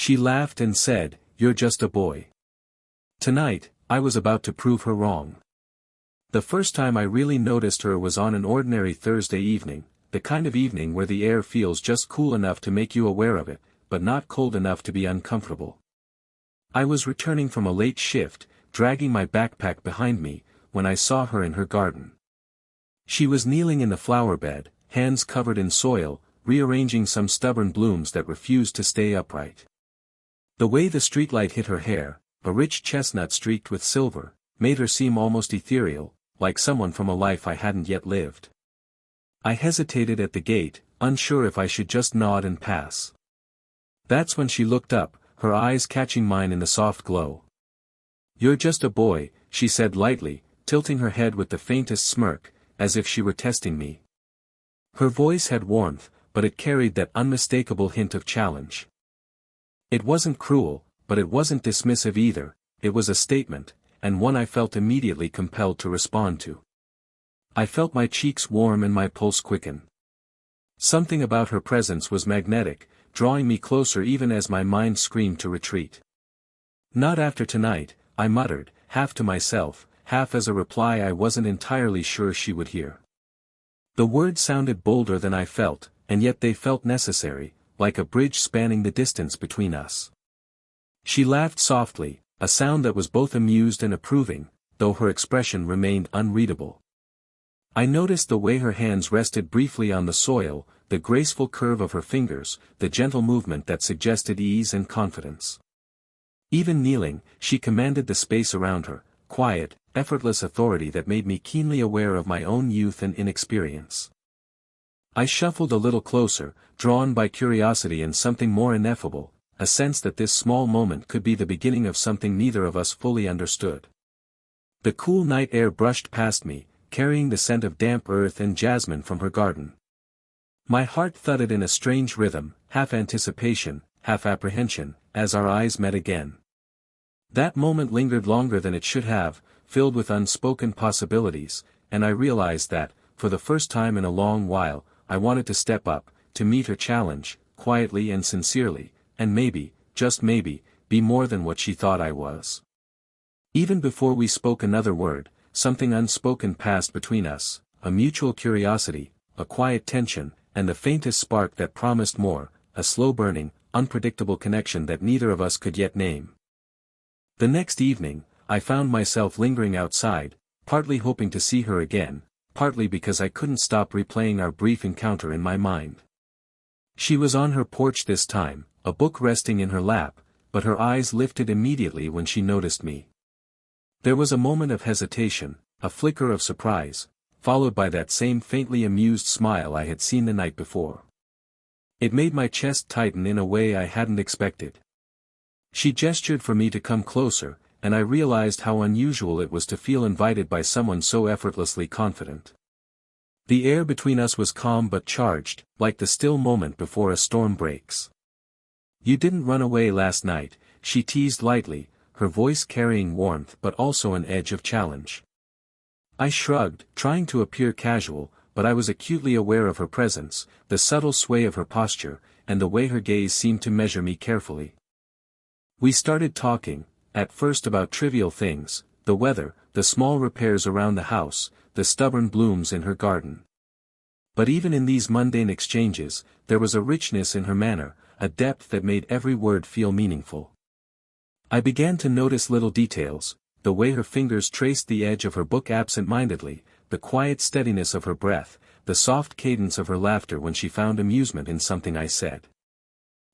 She laughed and said, "You're just a boy." Tonight, I was about to prove her wrong. The first time I really noticed her was on an ordinary Thursday evening, the kind of evening where the air feels just cool enough to make you aware of it, but not cold enough to be uncomfortable. I was returning from a late shift, dragging my backpack behind me, when I saw her in her garden. She was kneeling in the flower bed, hands covered in soil, rearranging some stubborn blooms that refused to stay upright. The way the streetlight hit her hair, a rich chestnut streaked with silver, made her seem almost ethereal, like someone from a life I hadn't yet lived. I hesitated at the gate, unsure if I should just nod and pass. That's when she looked up, her eyes catching mine in the soft glow. "You're just a boy," she said lightly, tilting her head with the faintest smirk, as if she were testing me. Her voice had warmth, but it carried that unmistakable hint of challenge. It wasn't cruel, but it wasn't dismissive either, it was a statement, and one I felt immediately compelled to respond to. I felt my cheeks warm and my pulse quicken. Something about her presence was magnetic, drawing me closer even as my mind screamed to retreat. "Not after tonight," I muttered, half to myself, half as a reply I wasn't entirely sure she would hear. The words sounded bolder than I felt, and yet they felt necessary, like a bridge spanning the distance between us. She laughed softly, a sound that was both amused and approving, though her expression remained unreadable. I noticed the way her hands rested briefly on the soil, the graceful curve of her fingers, the gentle movement that suggested ease and confidence. Even kneeling, she commanded the space around her, quiet, effortless authority that made me keenly aware of my own youth and inexperience. I shuffled a little closer, drawn by curiosity and something more ineffable, a sense that this small moment could be the beginning of something neither of us fully understood. The cool night air brushed past me, carrying the scent of damp earth and jasmine from her garden. My heart thudded in a strange rhythm, half anticipation, half apprehension, as our eyes met again. That moment lingered longer than it should have, filled with unspoken possibilities, and I realized that, for the first time in a long while, I wanted to step up, to meet her challenge, quietly and sincerely, and maybe, just maybe, be more than what she thought I was. Even before we spoke another word, something unspoken passed between us, a mutual curiosity, a quiet tension, and the faintest spark that promised more, a slow-burning, unpredictable connection that neither of us could yet name. The next evening, I found myself lingering outside, partly hoping to see her again, partly because I couldn't stop replaying our brief encounter in my mind. She was on her porch this time, a book resting in her lap, but her eyes lifted immediately when she noticed me. There was a moment of hesitation, a flicker of surprise, followed by that same faintly amused smile I had seen the night before. It made my chest tighten in a way I hadn't expected. She gestured for me to come closer, and I realized how unusual it was to feel invited by someone so effortlessly confident. The air between us was calm but charged, like the still moment before a storm breaks. "You didn't run away last night," she teased lightly, her voice carrying warmth but also an edge of challenge. I shrugged, trying to appear casual, but I was acutely aware of her presence, the subtle sway of her posture, and the way her gaze seemed to measure me carefully. We started talking, at first about trivial things, the weather, the small repairs around the house, the stubborn blooms in her garden. But even in these mundane exchanges, there was a richness in her manner, a depth that made every word feel meaningful. I began to notice little details, the way her fingers traced the edge of her book absent-mindedly, the quiet steadiness of her breath, the soft cadence of her laughter when she found amusement in something I said.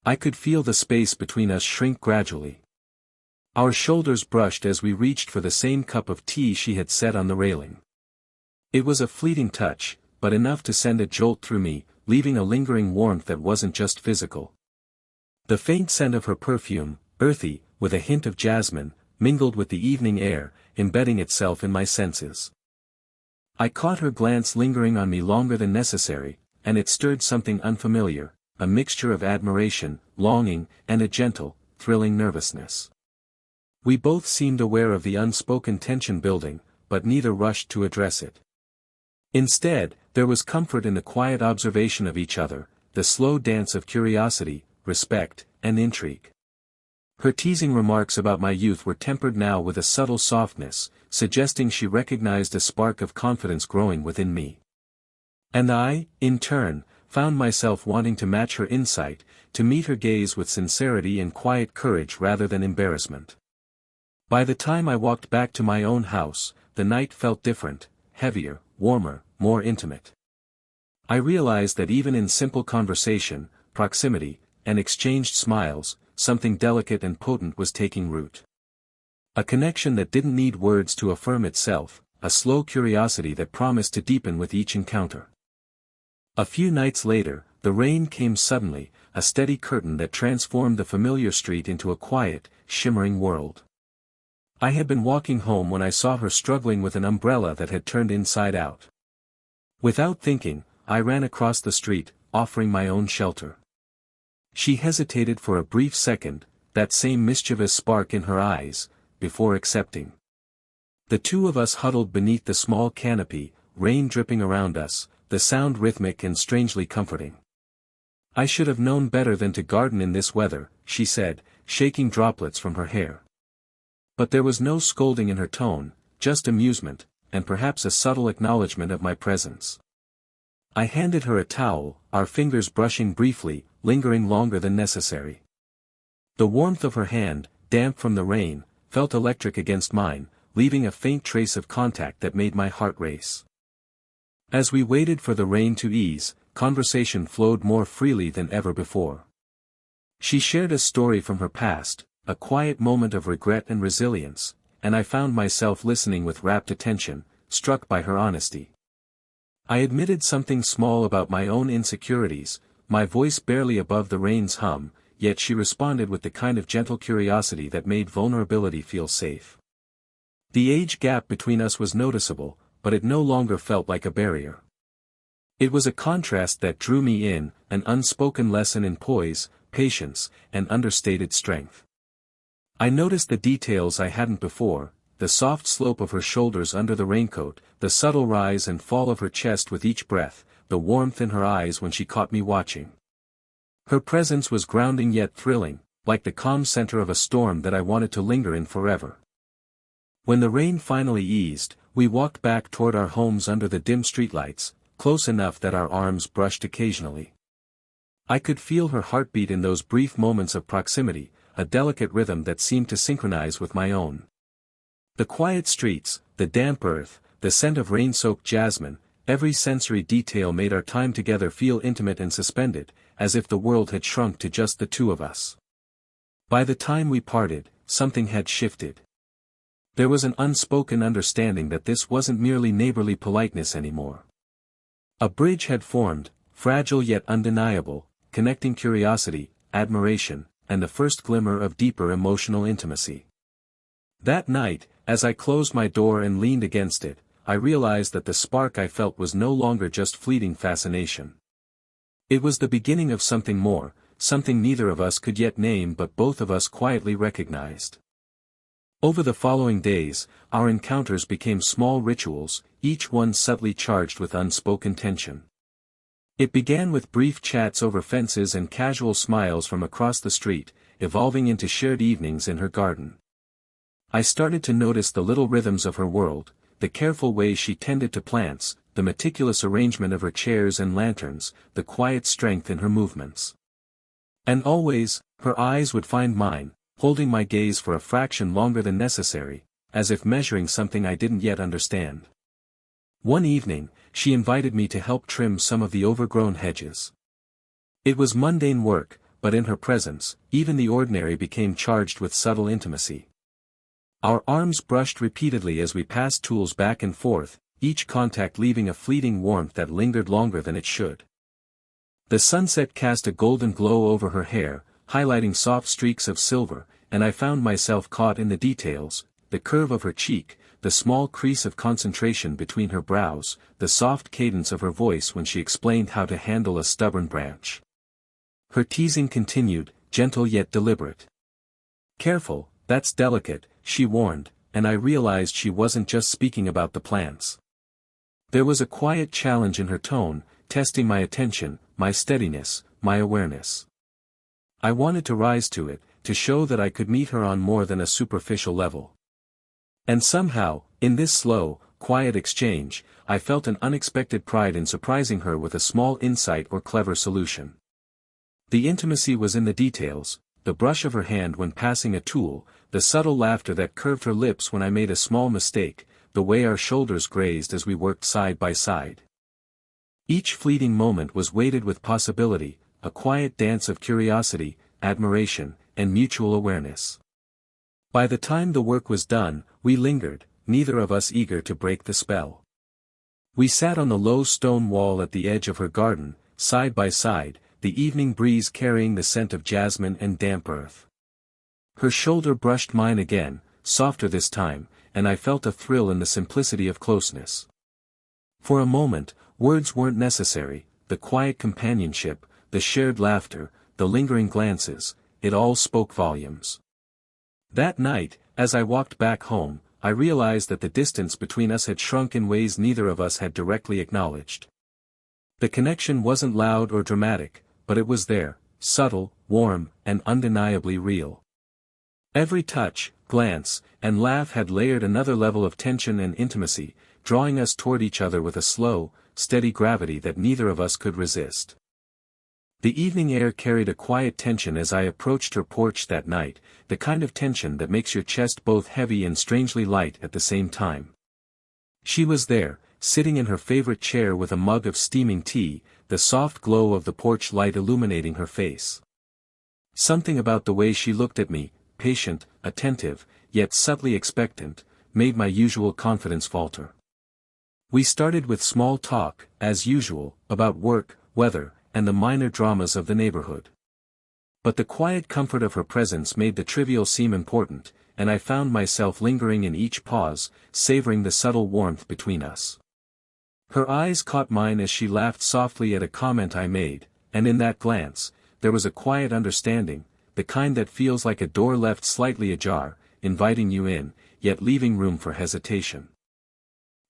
I could feel the space between us shrink gradually. Our shoulders brushed as we reached for the same cup of tea she had set on the railing. It was a fleeting touch, but enough to send a jolt through me, leaving a lingering warmth that wasn't just physical. The faint scent of her perfume, earthy, with a hint of jasmine, mingled with the evening air, embedding itself in my senses. I caught her glance lingering on me longer than necessary, and it stirred something unfamiliar, a mixture of admiration, longing, and a gentle, thrilling nervousness. We both seemed aware of the unspoken tension building, but neither rushed to address it. Instead, there was comfort in the quiet observation of each other, the slow dance of curiosity, respect, and intrigue. Her teasing remarks about my youth were tempered now with a subtle softness, suggesting she recognized a spark of confidence growing within me. And I, in turn, found myself wanting to match her insight, to meet her gaze with sincerity and quiet courage rather than embarrassment. By the time I walked back to my own house, the night felt different, heavier, warmer, more intimate. I realized that even in simple conversation, proximity, and exchanged smiles, something delicate and potent was taking root. A connection that didn't need words to affirm itself, a slow curiosity that promised to deepen with each encounter. A few nights later, the rain came suddenly, a steady curtain that transformed the familiar street into a quiet, shimmering world. I had been walking home when I saw her struggling with an umbrella that had turned inside out. Without thinking, I ran across the street, offering my own shelter. She hesitated for a brief second, that same mischievous spark in her eyes, before accepting. The two of us huddled beneath the small canopy, rain dripping around us, the sound rhythmic and strangely comforting. "I should have known better than to garden in this weather," she said, shaking droplets from her hair. But there was no scolding in her tone, just amusement, and perhaps a subtle acknowledgement of my presence. I handed her a towel, our fingers brushing briefly, lingering longer than necessary. The warmth of her hand, damp from the rain, felt electric against mine, leaving a faint trace of contact that made my heart race. As we waited for the rain to ease, conversation flowed more freely than ever before. She shared a story from her past, a quiet moment of regret and resilience, and I found myself listening with rapt attention, struck by her honesty. I admitted something small about my own insecurities, my voice barely above the rain's hum, yet she responded with the kind of gentle curiosity that made vulnerability feel safe. The age gap between us was noticeable, but it no longer felt like a barrier. It was a contrast that drew me in, an unspoken lesson in poise, patience, and understated strength. I noticed the details I hadn't before, the soft slope of her shoulders under the raincoat, the subtle rise and fall of her chest with each breath, the warmth in her eyes when she caught me watching. Her presence was grounding yet thrilling, like the calm center of a storm that I wanted to linger in forever. When the rain finally eased, we walked back toward our homes under the dim streetlights, close enough that our arms brushed occasionally. I could feel her heartbeat in those brief moments of proximity, a delicate rhythm that seemed to synchronize with my own. The quiet streets, the damp earth, the scent of rain-soaked jasmine, every sensory detail made our time together feel intimate and suspended, as if the world had shrunk to just the two of us. By the time we parted, something had shifted. There was an unspoken understanding that this wasn't merely neighborly politeness anymore. A bridge had formed, fragile yet undeniable, connecting curiosity, admiration, and the first glimmer of deeper emotional intimacy. That night, as I closed my door and leaned against it, I realized that the spark I felt was no longer just fleeting fascination. It was the beginning of something more, something neither of us could yet name but both of us quietly recognized. Over the following days, our encounters became small rituals, each one subtly charged with unspoken tension. It began with brief chats over fences and casual smiles from across the street, evolving into shared evenings in her garden. I started to notice the little rhythms of her world, the careful way she tended to plants, the meticulous arrangement of her chairs and lanterns, the quiet strength in her movements. And always, her eyes would find mine, holding my gaze for a fraction longer than necessary, as if measuring something I didn't yet understand. One evening, she invited me to help trim some of the overgrown hedges. It was mundane work, but in her presence, even the ordinary became charged with subtle intimacy. Our arms brushed repeatedly as we passed tools back and forth, each contact leaving a fleeting warmth that lingered longer than it should. The sunset cast a golden glow over her hair, highlighting soft streaks of silver, and I found myself caught in the details, the curve of her cheek, the small crease of concentration between her brows, the soft cadence of her voice when she explained how to handle a stubborn branch. Her teasing continued, gentle yet deliberate. "Careful, that's delicate," she warned, and I realized she wasn't just speaking about the plants. There was a quiet challenge in her tone, testing my attention, my steadiness, my awareness. I wanted to rise to it, to show that I could meet her on more than a superficial level. And somehow, in this slow, quiet exchange, I felt an unexpected pride in surprising her with a small insight or clever solution. The intimacy was in the details, the brush of her hand when passing a tool, the subtle laughter that curved her lips when I made a small mistake, the way our shoulders grazed as we worked side by side. Each fleeting moment was weighted with possibility, a quiet dance of curiosity, admiration, and mutual awareness. By the time the work was done, we lingered, neither of us eager to break the spell. We sat on the low stone wall at the edge of her garden, side by side, the evening breeze carrying the scent of jasmine and damp earth. Her shoulder brushed mine again, softer this time, and I felt a thrill in the simplicity of closeness. For a moment, words weren't necessary, the quiet companionship, the shared laughter, the lingering glances, it all spoke volumes. That night, as I walked back home, I realized that the distance between us had shrunk in ways neither of us had directly acknowledged. The connection wasn't loud or dramatic, but it was there, subtle, warm, and undeniably real. Every touch, glance, and laugh had layered another level of tension and intimacy, drawing us toward each other with a slow, steady gravity that neither of us could resist. The evening air carried a quiet tension as I approached her porch that night, the kind of tension that makes your chest both heavy and strangely light at the same time. She was there, sitting in her favorite chair with a mug of steaming tea, the soft glow of the porch light illuminating her face. Something about the way she looked at me, patient, attentive, yet subtly expectant, made my usual confidence falter. We started with small talk, as usual, about work, weather, and the minor dramas of the neighborhood. But the quiet comfort of her presence made the trivial seem important, and I found myself lingering in each pause, savoring the subtle warmth between us. Her eyes caught mine as she laughed softly at a comment I made, and in that glance, there was a quiet understanding, the kind that feels like a door left slightly ajar, inviting you in, yet leaving room for hesitation.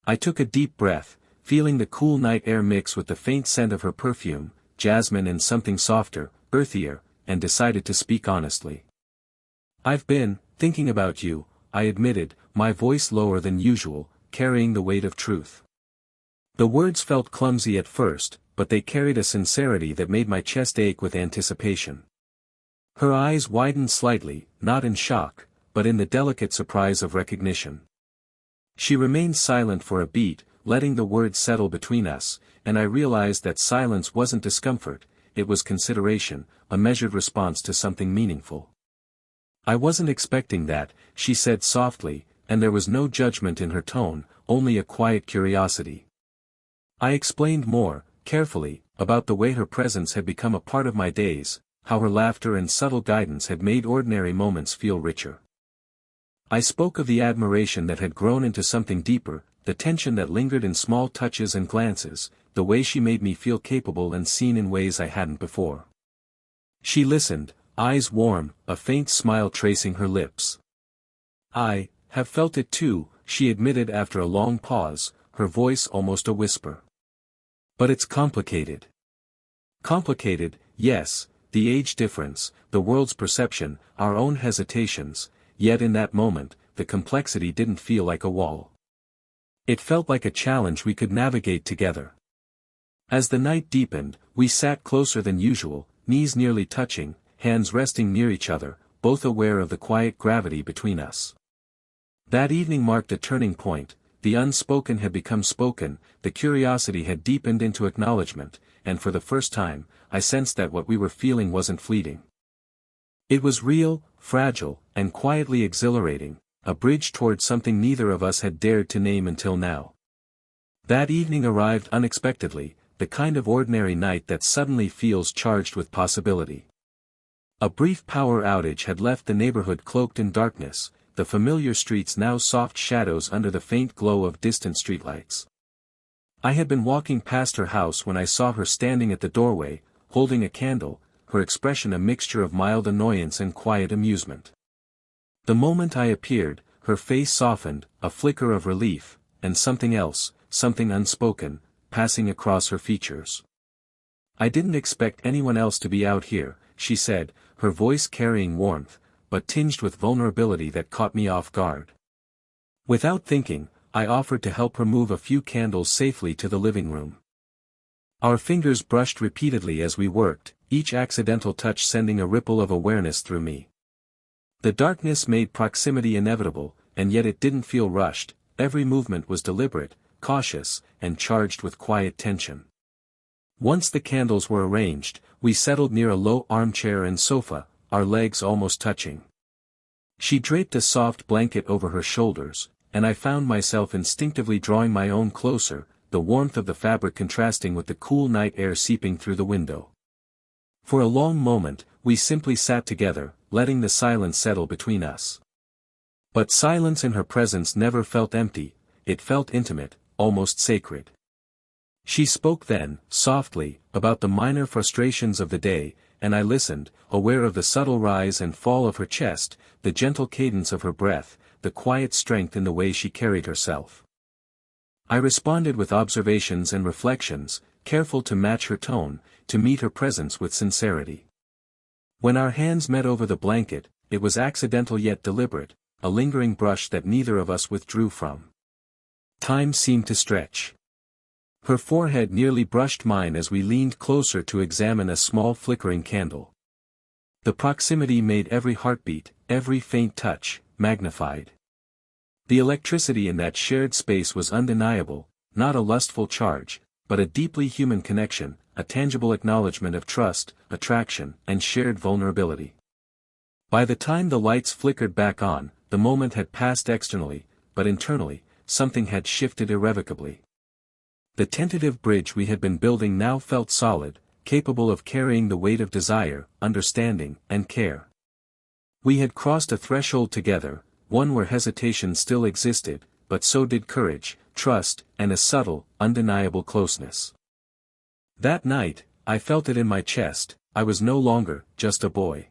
I took a deep breath, feeling the cool night air mix with the faint scent of her perfume, jasmine and something softer, earthier, and decided to speak honestly. "I've been thinking about you," I admitted, my voice lower than usual, carrying the weight of truth. The words felt clumsy at first, but they carried a sincerity that made my chest ache with anticipation. Her eyes widened slightly, not in shock, but in the delicate surprise of recognition. She remained silent for a beat, letting the words settle between us, and I realized that silence wasn't discomfort, it was consideration, a measured response to something meaningful. "I wasn't expecting that," she said softly, and there was no judgment in her tone, only a quiet curiosity. I explained more, carefully, about the way her presence had become a part of my days, how her laughter and subtle guidance had made ordinary moments feel richer. I spoke of the admiration that had grown into something deeper, the tension that lingered in small touches and glances, the way she made me feel capable and seen in ways I hadn't before. She listened, eyes warm, a faint smile tracing her lips. "I have felt it too," she admitted after a long pause, her voice almost a whisper. "But it's complicated." Complicated, yes, the age difference, the world's perception, our own hesitations, yet in that moment, the complexity didn't feel like a wall. It felt like a challenge we could navigate together. As the night deepened, we sat closer than usual, knees nearly touching, hands resting near each other, both aware of the quiet gravity between us. That evening marked a turning point, the unspoken had become spoken, the curiosity had deepened into acknowledgement, and for the first time, I sensed that what we were feeling wasn't fleeting. It was real, fragile, and quietly exhilarating, a bridge toward something neither of us had dared to name until now. That evening arrived unexpectedly, the kind of ordinary night that suddenly feels charged with possibility. A brief power outage had left the neighborhood cloaked in darkness, the familiar streets now soft shadows under the faint glow of distant streetlights. I had been walking past her house when I saw her standing at the doorway, holding a candle, her expression a mixture of mild annoyance and quiet amusement. The moment I appeared, her face softened, a flicker of relief, and something else, something unspoken, passing across her features. "I didn't expect anyone else to be out here," she said, her voice carrying warmth, but tinged with vulnerability that caught me off guard. Without thinking, I offered to help her move a few candles safely to the living room. Our fingers brushed repeatedly as we worked, each accidental touch sending a ripple of awareness through me. The darkness made proximity inevitable, and yet it didn't feel rushed. Every movement was deliberate, cautious, and charged with quiet tension. Once the candles were arranged, we settled near a low armchair and sofa, our legs almost touching. She draped a soft blanket over her shoulders, and I found myself instinctively drawing my own closer, the warmth of the fabric contrasting with the cool night air seeping through the window. For a long moment, we simply sat together, letting the silence settle between us. But silence in her presence never felt empty, it felt intimate, almost sacred. She spoke then, softly, about the minor frustrations of the day, and I listened, aware of the subtle rise and fall of her chest, the gentle cadence of her breath, the quiet strength in the way she carried herself. I responded with observations and reflections, careful to match her tone, to meet her presence with sincerity. When our hands met over the blanket, it was accidental yet deliberate, a lingering brush that neither of us withdrew from. Time seemed to stretch. Her forehead nearly brushed mine as we leaned closer to examine a small flickering candle. The proximity made every heartbeat, every faint touch, magnified. The electricity in that shared space was undeniable, not a lustful charge, but a deeply human connection, a tangible acknowledgement of trust, attraction, and shared vulnerability. By the time the lights flickered back on, the moment had passed externally, but internally, something had shifted irrevocably. The tentative bridge we had been building now felt solid, capable of carrying the weight of desire, understanding, and care. We had crossed a threshold together, one where hesitation still existed, but so did courage, trust, and a subtle, undeniable closeness. That night, I felt it in my chest, I was no longer just a boy.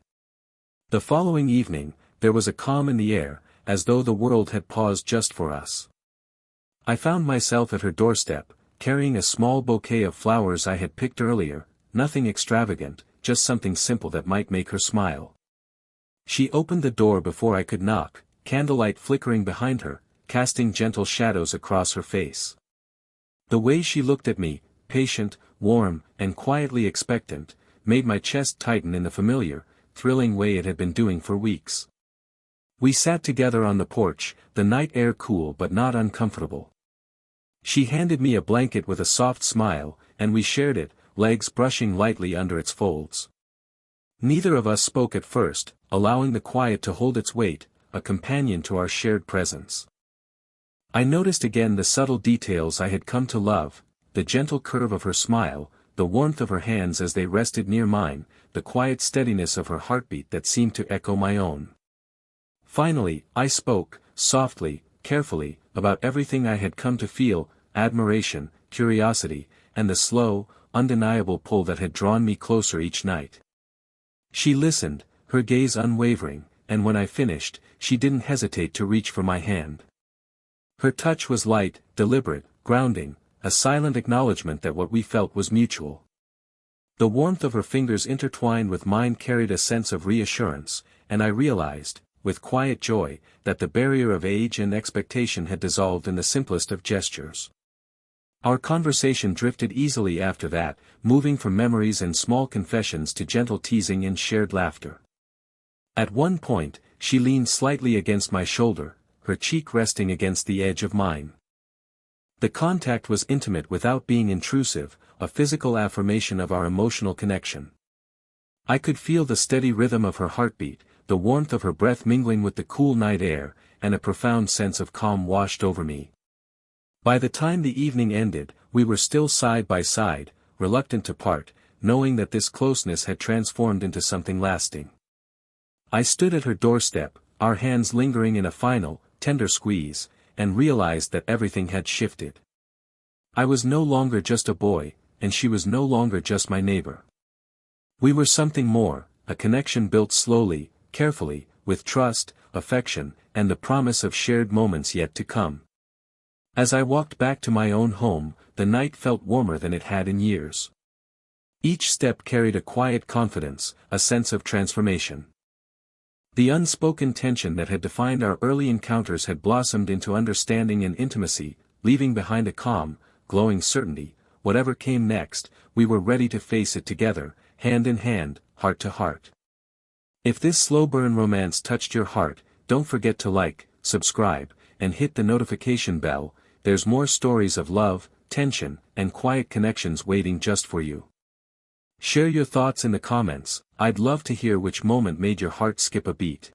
The following evening, there was a calm in the air, as though the world had paused just for us. I found myself at her doorstep, carrying a small bouquet of flowers I had picked earlier, nothing extravagant, just something simple that might make her smile. She opened the door before I could knock, candlelight flickering behind her, casting gentle shadows across her face. The way she looked at me, patient, warm, and quietly expectant, made my chest tighten in the familiar, thrilling way it had been doing for weeks. We sat together on the porch, the night air cool but not uncomfortable. She handed me a blanket with a soft smile, and we shared it, legs brushing lightly under its folds. Neither of us spoke at first, allowing the quiet to hold its weight, a companion to our shared presence. I noticed again the subtle details I had come to love, the gentle curve of her smile, the warmth of her hands as they rested near mine, the quiet steadiness of her heartbeat that seemed to echo my own. Finally, I spoke, softly, carefully, about everything I had come to feel, admiration, curiosity, and the slow, undeniable pull that had drawn me closer each night. She listened, her gaze unwavering, and when I finished, she didn't hesitate to reach for my hand. Her touch was light, deliberate, grounding, a silent acknowledgement that what we felt was mutual. The warmth of her fingers intertwined with mine carried a sense of reassurance, and I realized, with quiet joy, that the barrier of age and expectation had dissolved in the simplest of gestures. Our conversation drifted easily after that, moving from memories and small confessions to gentle teasing and shared laughter. At one point, she leaned slightly against my shoulder, her cheek resting against the edge of mine. The contact was intimate without being intrusive, a physical affirmation of our emotional connection. I could feel the steady rhythm of her heartbeat, the warmth of her breath mingling with the cool night air, and a profound sense of calm washed over me. By the time the evening ended, we were still side by side, reluctant to part, knowing that this closeness had transformed into something lasting. I stood at her doorstep, our hands lingering in a final, tender squeeze, and realized that everything had shifted. I was no longer just a boy, and she was no longer just my neighbor. We were something more, a connection built slowly, carefully, with trust, affection, and the promise of shared moments yet to come. As I walked back to my own home, the night felt warmer than it had in years. Each step carried a quiet confidence, a sense of transformation. The unspoken tension that had defined our early encounters had blossomed into understanding and intimacy, leaving behind a calm, glowing certainty. Whatever came next, we were ready to face it together, hand in hand, heart to heart. If this slow-burn romance touched your heart, don't forget to like, subscribe, and hit the notification bell. There's more stories of love, tension, and quiet connections waiting just for you. Share your thoughts in the comments. I'd love to hear which moment made your heart skip a beat.